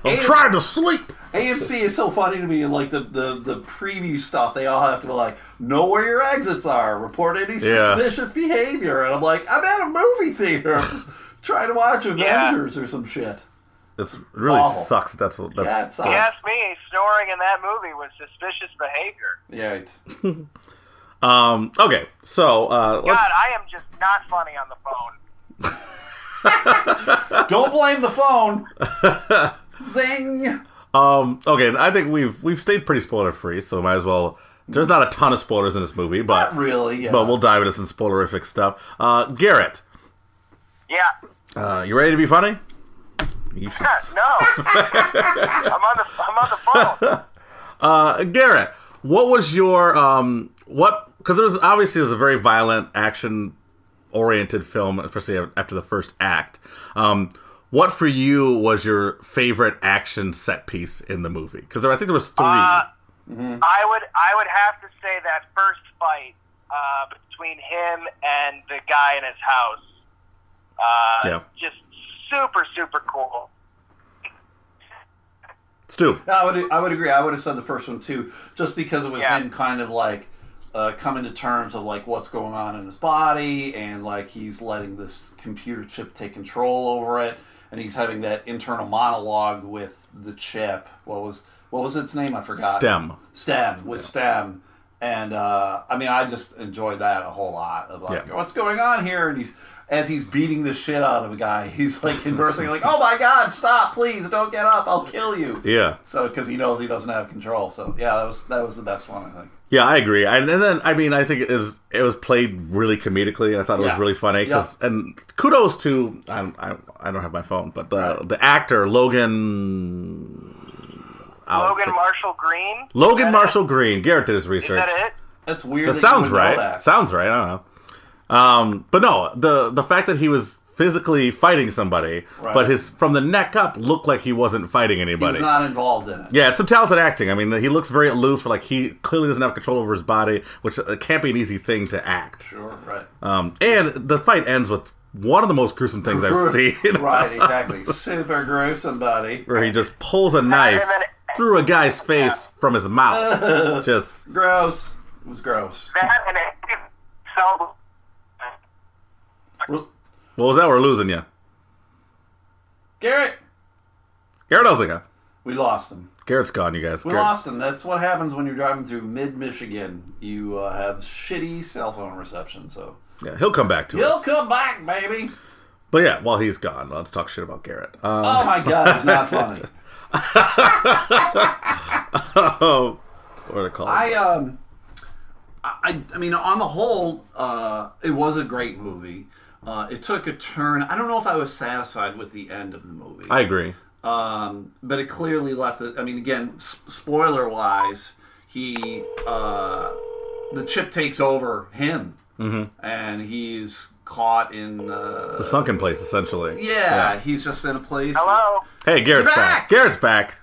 I'm trying to sleep! AMC is so funny to me, and, like, the preview stuff, they all have to be like, "Know where your exits are, report any suspicious behavior." And I'm like, I'm at a movie theater. I'm just trying to watch Avengers or some shit. It really sucks. That's it sucks. If you ask me, snoring in that movie was suspicious behavior. Yeah. Okay, so I am just not funny on the phone. Don't blame the phone. Zing. Okay, I think we've stayed pretty spoiler free, so might as well. There's not a ton of spoilers in this movie, but not really. Yeah. But we'll dive into some spoilerific stuff. Gerrit. Yeah. You ready to be funny? You should. No. I'm on the phone. Gerrit, what was your because there was a very violent action oriented film, especially after the first act. What for you was your favorite action set piece in the movie? Because I think there was 3. I would have to say that first fight between him and the guy in his house. Just super cool. Stu. I would agree. I would have said the first one too, just because it was him kind of like coming to terms of like what's going on in his body, and like he's letting this computer chip take control over it, and he's having that internal monologue with the chip. What was its name? I forgot. STEM. And I mean, I just enjoyed that a whole lot. Of like, what's going on here? And as he's beating the shit out of a guy, he's like conversing like, "Oh my God, stop! Please don't get up! I'll kill you!" Yeah. So because he knows he doesn't have control. So yeah, that was the best one, I think. Yeah, I agree. And then I mean, I think it was played really comedically, and I thought it was really funny. And kudos to I don't have my phone, but the actor Logan Marshall Green. Logan Marshall Green. Garrett did his research. Is that it? That's weird. That sounds right. Sounds right. I don't know. But no, the fact that he was physically fighting somebody, but from the neck up looked like he wasn't fighting anybody. He was not involved in it. Yeah, it's some talented acting. I mean, he looks very aloof. Like he clearly doesn't have control over his body, which can't be an easy thing to act. Sure, right. And the fight ends with one of the most gruesome things I've seen. Right, exactly. Super gruesome, buddy. Where he just pulls a knife through a guy's face from his mouth. Just gross. It was gross. That and so. What was that? We're losing you. Gerrit Elzinga. We lost him. Garrett's gone, you guys. We lost him. That's what happens when you're driving through mid-Michigan. You have shitty cell phone reception, so... Yeah, he'll come back to us. He'll come back, baby. But yeah, while he's gone, let's talk shit about Gerrit. Oh my God, it's not funny. What are they called? I mean, on the whole, it was a great movie. It took a turn. I don't know if I was satisfied with the end of the movie. I agree. But it clearly left it. I mean, again, spoiler-wise, the chip takes over him, and he's caught in the sunken place, essentially. Yeah, he's just in a place. Hello. Hey, Garrett's back. Garrett's back.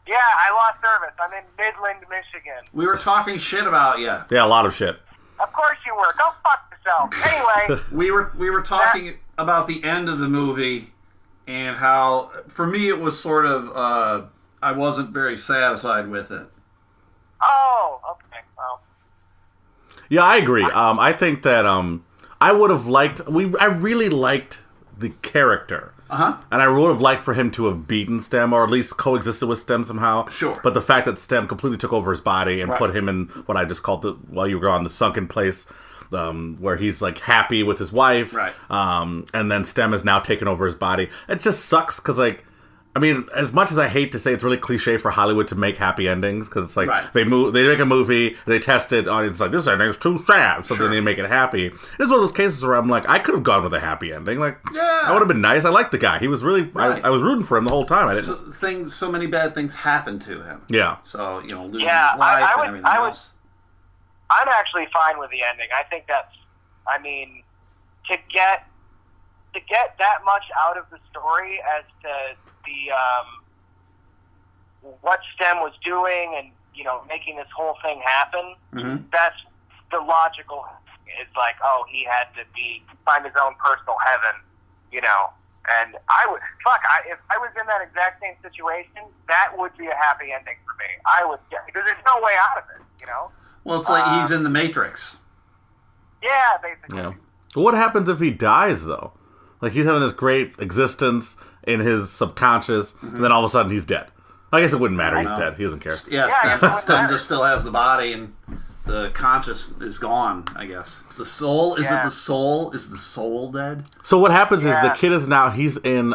Yeah, I lost service. I'm in Midland, Michigan. We were talking shit about you. Yeah, a lot of shit. Of course you were. Go fuck yourself. Anyway, we were talking about the end of the movie and how, for me, it was sort of I wasn't very satisfied with it. Oh, okay. Well. Yeah, I agree. I think that I would have liked. I really liked the character. And I would have liked for him to have beaten Stem, or at least coexisted with Stem somehow. Sure. But the fact that Stem completely took over his body and put him in what I just called while you were on the sunken place, where he's like happy with his wife. Right. And then Stem is now taken over his body. It just sucks because, like, I mean, as much as I hate to say it's really cliche for Hollywood to make happy endings, because it's like they make a movie, they test it, audience like, this ending is too sad, so then they make it happy. This is one of those cases where I'm like, I could have gone with a happy ending. Like, that would have been nice. I liked the guy. He was really, I was rooting for him the whole time. I didn't. So many bad things happened to him. Yeah. So, losing his wife and everything else. I'm actually fine with the ending. I think that's, I mean, to get that much out of the story as to what Stem was doing and, making this whole thing happen, that's the logical. It's like, oh, he had to find his own personal heaven, and if I was in that exact same situation, that would be a happy ending for me. I would, because there's no way out of it, Well, it's like he's in the Matrix. Yeah, basically. Yeah. But what happens if he dies, though? Like, he's having this great existence in his subconscious, and then all of a sudden he's dead. I guess it wouldn't matter. He's dead. He doesn't care. Yeah, Stem just still has the body, and the conscious is gone, I guess. The soul, is it the soul? Is the soul dead? So what happens is the kid is now, he's in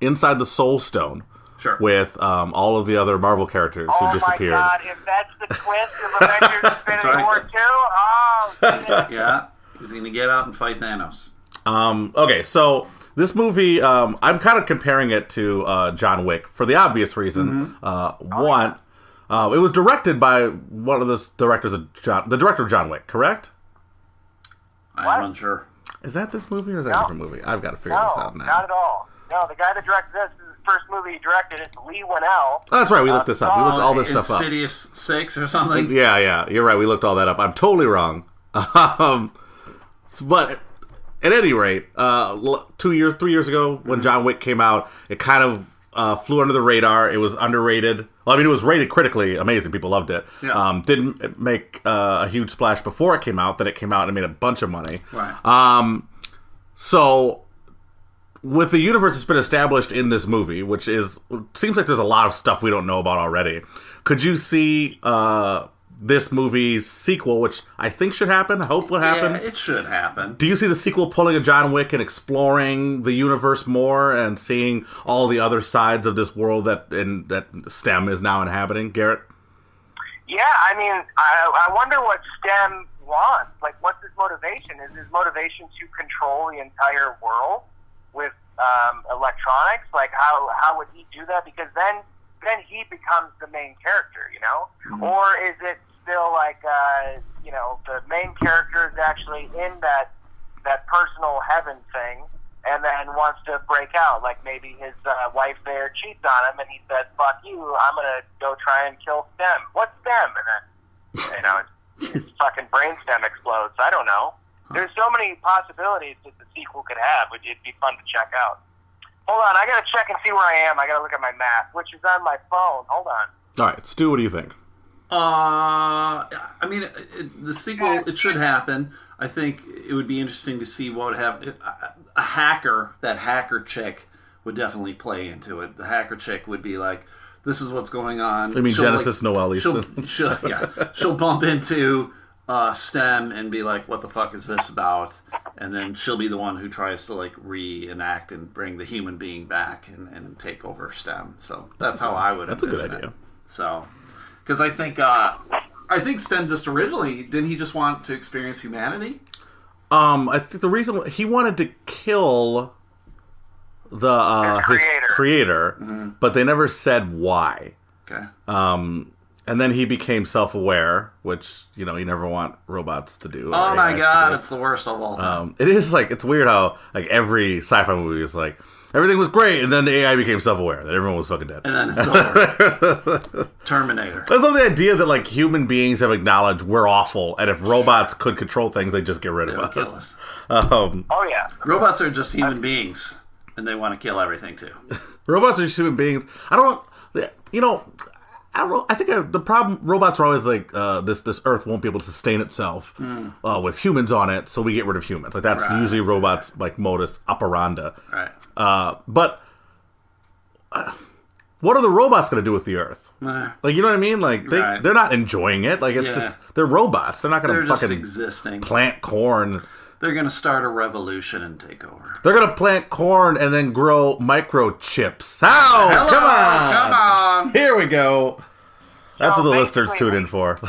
inside the Soul Stone. Sure. With all of the other Marvel characters who disappeared. Oh my god, if that's the twist of Avengers Infinity War 2, oh, shit. Yeah, he's going to get out and fight Thanos. Okay, so this movie, I'm kind of comparing it to John Wick for the obvious reason. One, it was directed by one of the directors of the director of John Wick, correct? I'm unsure. Is that this movie or is that a different movie? I've got to figure this out now. Not at all. No, the guy that directed this is the first movie he directed. It's Lee Winnell. Oh, that's right. We looked this up. We looked all this stuff up. Insidious 6 or something. Yeah. You're right. We looked all that up. I'm totally wrong. But at any rate, 3 years ago when John Wick came out, it kind of flew under the radar. It was underrated. Well, I mean, it was rated critically amazing. People loved it. Yeah. Didn't make a huge splash before it came out. Then it came out and it made a bunch of money. Right. So with the universe that's been established in this movie, which seems like there's a lot of stuff we don't know about already. Could you see this movie's sequel, which I think should happen, I hope will happen? Yeah, it should happen. Do you see the sequel pulling a John Wick and exploring the universe more and seeing all the other sides of this world that Stem is now inhabiting, Garrett? Yeah, I mean, I wonder what Stem wants. Like, what's his motivation? Is his motivation to control the entire world with electronics? Like, how would he do that? Because then he becomes the main character, Or is it still like, the main character is actually in that personal heaven thing and then wants to break out. Like, maybe his wife there cheats on him and he says, fuck you, I'm going to go try and kill Stem. What's Stem? And then, his fucking brainstem explodes. I don't know. There's so many possibilities that the sequel could have, which it'd be fun to check out. Hold on, I gotta check and see where I am. I gotta look at my map, which is on my phone. Hold on. All right, Stu, what do you think? I mean, the sequel, it should happen. I think it would be interesting to see what would happen. A hacker, that hacker chick, would definitely play into it. The hacker chick would be like, this is what's going on. I mean, Genesis Noel Easton. She'll bump into Stem and be like, what the fuck is this about? And then she'll be the one who tries to like reenact and bring the human being back and take over Stem. So that's how I would envision it. That's a good idea. So, because I think I think Sten just originally, didn't he just want to experience humanity? I think the reason he wanted to kill his creator, but they never said why. Okay. And then he became self-aware, which, you never want robots to do. Oh my god, it's the worst of all time. It is it's weird how every sci-fi movie is everything was great, and then the AI became self-aware, that everyone was fucking dead. And then it's over. Terminator. I love the idea that human beings have acknowledged we're awful, and if robots could control things, they'd just get rid of us. Kill us. Oh yeah. Robots are just human beings, and they want to kill everything too. Robots are just human beings. I don't know. I think the problem, robots are always this Earth won't be able to sustain itself with humans on it, so we get rid of humans. That's usually robots modus operandi. Right. But what are the robots going to do with the Earth? You know what I mean? They're not enjoying it. It's just they're robots. They're not going to fucking existing. Plant corn. They're going to start a revolution and take over. They're going to plant corn and then grow microchips. How? Hello, come on. Here we go. That's what the listeners tune in for.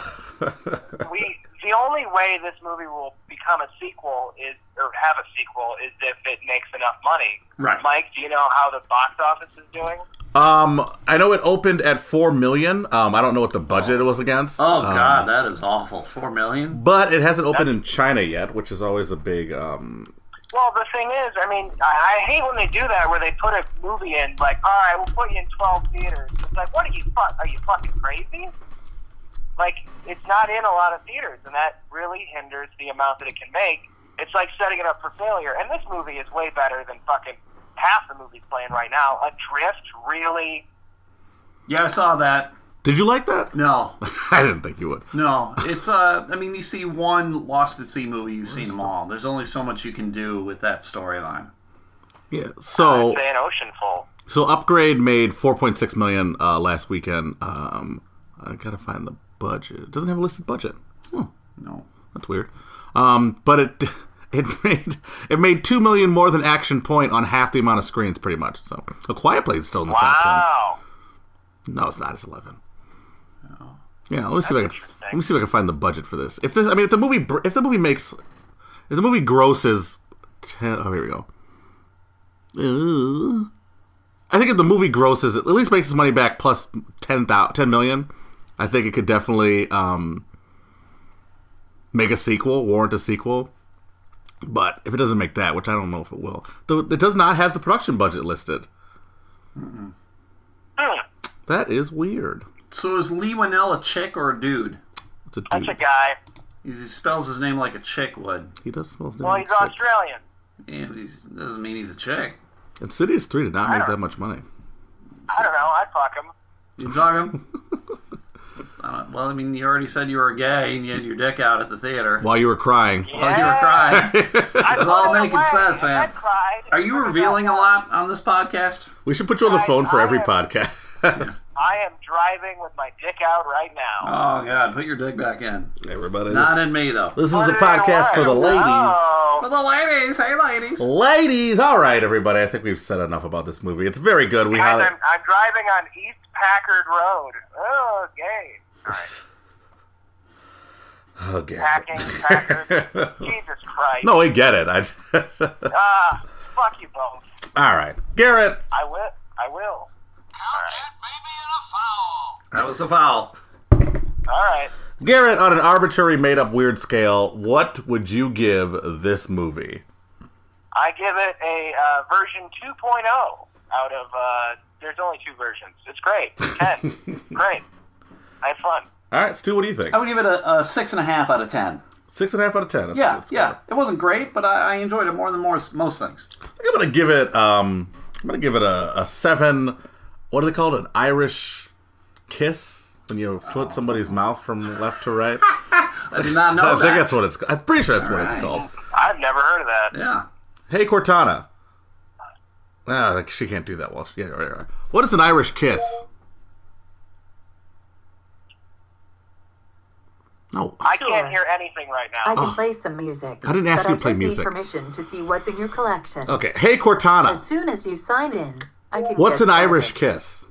The only way this movie will become a sequel or have a sequel is if it makes enough money. Right. Mike, do you know how the box office is doing? I know it opened at $4 million. I don't know what the budget it was against. Oh god, that is awful. $4 million. But it hasn't opened in China yet, which is always a big. Well, the thing is, I hate when they do that, where they put a movie in, all right, we'll put you in 12 theaters. It's what are you fucking crazy? It's not in a lot of theaters, and that really hinders the amount that it can make. It's like setting it up for failure. And this movie is way better than fucking half the movies playing right now. Adrift, really? Yeah, I saw that. Did you like that? No. I didn't think you would. No. It's, you see one Lost at Sea movie, you've seen them all. There's only so much you can do with that storyline. Yeah, so... I'd say an oceanful. So Upgrade made $4.6 million last weekend. I gotta find the budget. It doesn't have a listed budget. No. That's weird. But it made $2 million more than Action Point on half the amount of screens, pretty much. So A Quiet Place is still in the top 10. No, it's not. It's 11. Oh. Yeah, let me see if I can find the budget for this. If the movie grosses 10. Oh, here we go. I think if the movie grosses, at least makes its money back plus 10 million. I think it could definitely make a sequel, warrant a sequel. But if it doesn't make that, which I don't know if it will, it does not have the production budget listed. Mm-mm. That is weird. So is Lee Winnell a chick or a dude? It's a dude. That's a guy. He spells his name like a chick would. He does spell his name like a chick. Well, he's Australian. Yeah, but doesn't mean he's a chick. Insidious 3 did not make that much money. I don't know. I'd fuck him. You'd fuck him? Well, you already said you were gay and you had your dick out at the theater. While you were crying. Yeah. While you were crying. It's all making sense, man. Are you revealing a lot on this podcast? We should put you on the phone for every podcast. I am driving with my dick out right now. Oh, God. Put your dick back in. Everybody. Not in me, though. This is the podcast for the ladies. Oh. For the ladies. Hey, ladies. Ladies. All right, everybody. I think we've said enough about this movie. It's very good. I'm driving on East Packard Road. Oh, gay. All right. Oh, Garrett. Packard. Jesus Christ. No, we get it. Fuck you both. All right. Garrett. I will. All right. That was a foul. All right. Garrett, on an arbitrary, made-up, weird scale, what would you give this movie? I give it a version 2.0 out of... there's only 2 versions. It's great. 10. Great. I had fun. All right, Stu, what do you think? I would give it a 6.5 out of 10. 6.5 out of 10. That's yeah. It wasn't great, but I enjoyed it more than most things. I think I'm gonna give it a 7. What do they call it? An Irish kiss when you slit somebody's mouth from left to right. I did not know that. I think that's what it's. I'm pretty sure that's what it's called. I've never heard of that. Yeah. Hey, Cortana. She can't do that well. Yeah, right. What is an Irish kiss? No. I can't hear anything right now. I can play some music. I didn't ask you to play music. I just need permission to see what's in your collection. Okay. Hey, Cortana. As soon as you sign in, I can What's an Irish kiss?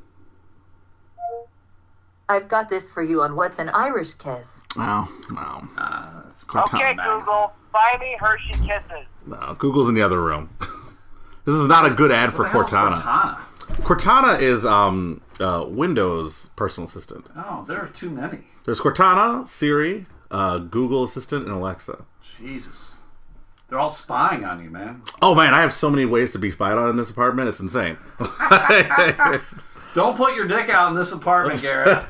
I've got this for you on What's an Irish Kiss. No. It's Okay, Google, buy me Hershey Kisses. No, Google's in the other room. This is not a good ad for Cortana. Cortana is Windows personal assistant. Oh, there are too many. There's Cortana, Siri, Google Assistant, and Alexa. Jesus. They're all spying on you, man. Oh, man, I have so many ways to be spied on in this apartment. It's insane. Don't put your dick out in this apartment, Garrett.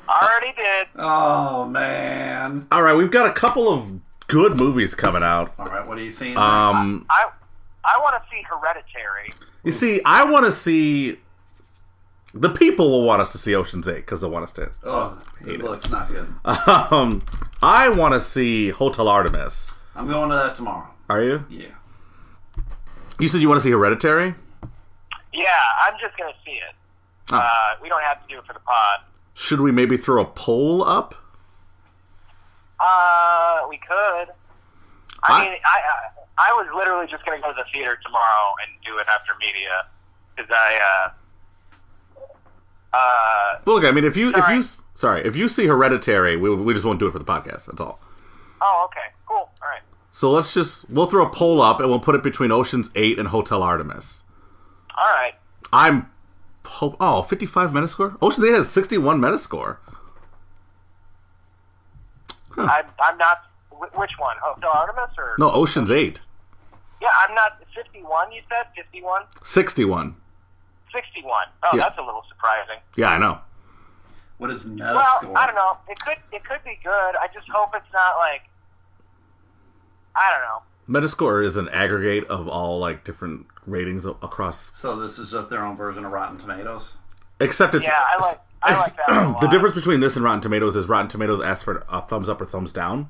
Already did. Oh, man. All right, we've got a couple of good movies coming out. All right, what are you seeing next? I want to see Hereditary. You see, I want to see... The people will want us to see Ocean's 8 because they'll want us to. Oh, it looks not good. I want to see Hotel Artemis. I'm going to that tomorrow. Are you? Yeah. You said you want to see Hereditary? Yeah, I'm just going to see it. We don't have to do it for the pod. Should we maybe throw a poll up? We could. I mean, I was literally just going to go to the theater tomorrow and do it after media because Well, look, I mean, if you see Hereditary, we just won't do it for the podcast. That's all. Oh, okay, cool, all right. So we'll throw a poll up and we'll put it between Ocean's 8 and Hotel Artemis. All right. 55 Metascore? Ocean's 8 has 61 Metascore. Huh. I'm not. Which one? Hotel Artemis or? No, Ocean's 8. Yeah, I'm not. 51, you said? 51? 61. 61. Oh, yeah. That's a little surprising. Yeah, I know. What is Metascore? Well, I don't know. It could be good. I just hope it's not like, I don't know. Metascore is an aggregate of all like different ratings across. So this is just their own version of Rotten Tomatoes? Except it's... Yeah, I like that a lot. The difference between this and Rotten Tomatoes is Rotten Tomatoes asks for a thumbs up or thumbs down,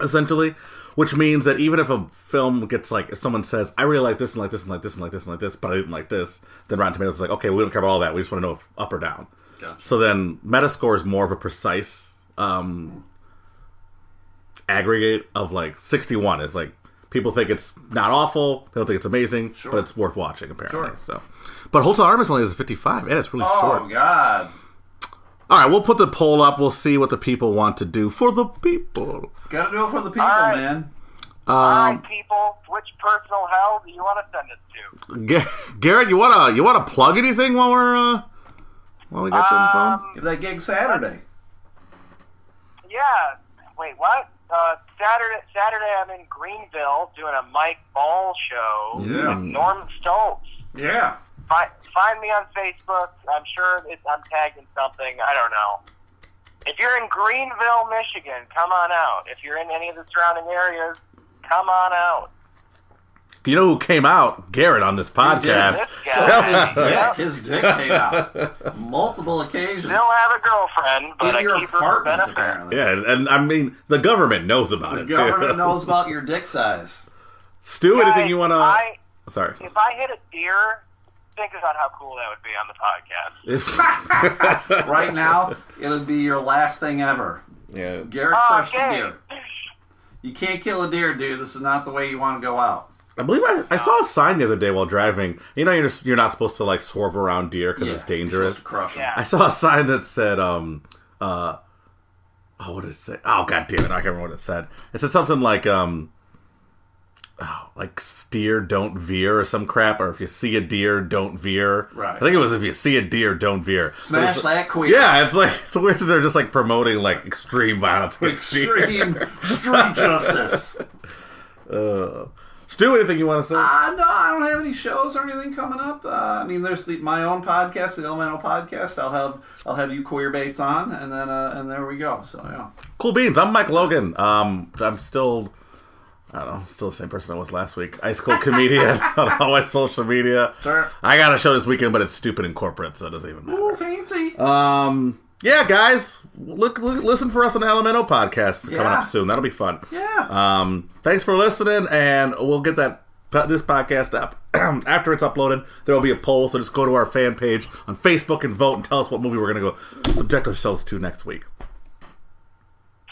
essentially. Which means that even if a film gets like, if someone says, I really like this and like this and like this and like this and like this, but I didn't like this, then Rotten Tomatoes is like, okay, we don't care about all that. We just want to know if up or down. Gotcha. So then Metascore is more of a precise aggregate of like 61 is like, people think it's not awful, they don't think it's amazing, but it's worth watching apparently. Sure. So, but Hotel Artemis only has a 55, and it's really short. Oh, God. All right, we'll put the poll up. We'll see what the people want to do for the people. Gotta do it for the people, right. man. All right, people. Which personal hell do you want to send it to? Garrett, you wanna plug anything while we get you on the phone? Give that gig Saturday. Yeah. Wait, what? Saturday I'm in Greenville doing a Mike Ball show with Norm Stoltz. Yeah. Find me on Facebook. I'm sure I'm tagged in something. I don't know. If you're in Greenville, Michigan, come on out. If you're in any of the surrounding areas, come on out. You know who came out? Garrett on this podcast. His dick came out. Multiple occasions. Still have a girlfriend, but I keep her for benefit. Apparently. Yeah, and I mean, the government knows about it, too. The government knows about your dick size. Stu, Guys, anything you want to... Sorry. If I hit a deer, think about how cool that would be on the podcast. Right now, it'll be your last thing ever. Yeah. Garrett crushed a deer. You can't kill a deer, dude. This is not the way you want to go out. I believe I saw a sign the other day while driving. You know, you're not supposed to like swerve around deer because it's dangerous. Crush them. Yeah. I saw a sign that said, what did it say? Oh, god damn it! I can't remember what it said. It said something like, like steer, don't veer, or some crap. Or if you see a deer, don't veer. Right. I think it was if you see a deer, don't veer. Smash that queer. Yeah, it's weird that they're just like promoting like extreme violence. Extreme street justice. Stu, anything you want to say? No, I don't have any shows or anything coming up. I mean, there's my own podcast, the Elemental Podcast. I'll have you queer baits on, and then and there we go. So yeah. Cool beans. I'm Mike Logan. I'm still, I don't know, still the same person I was last week. Ice cold comedian on all my social media. Sure. I got a show this weekend, but it's stupid and corporate, so it doesn't even matter. Ooh, fancy. Yeah, guys, listen for us on the Elemental Podcast coming up soon. That'll be fun. Yeah. Thanks for listening, and we'll get this podcast up after it's uploaded. There will be a poll, so just go to our fan page on Facebook and vote and tell us what movie we're going to go subject ourselves to next week.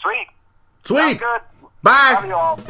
Sweet. Sounds good. Bye. Love you all.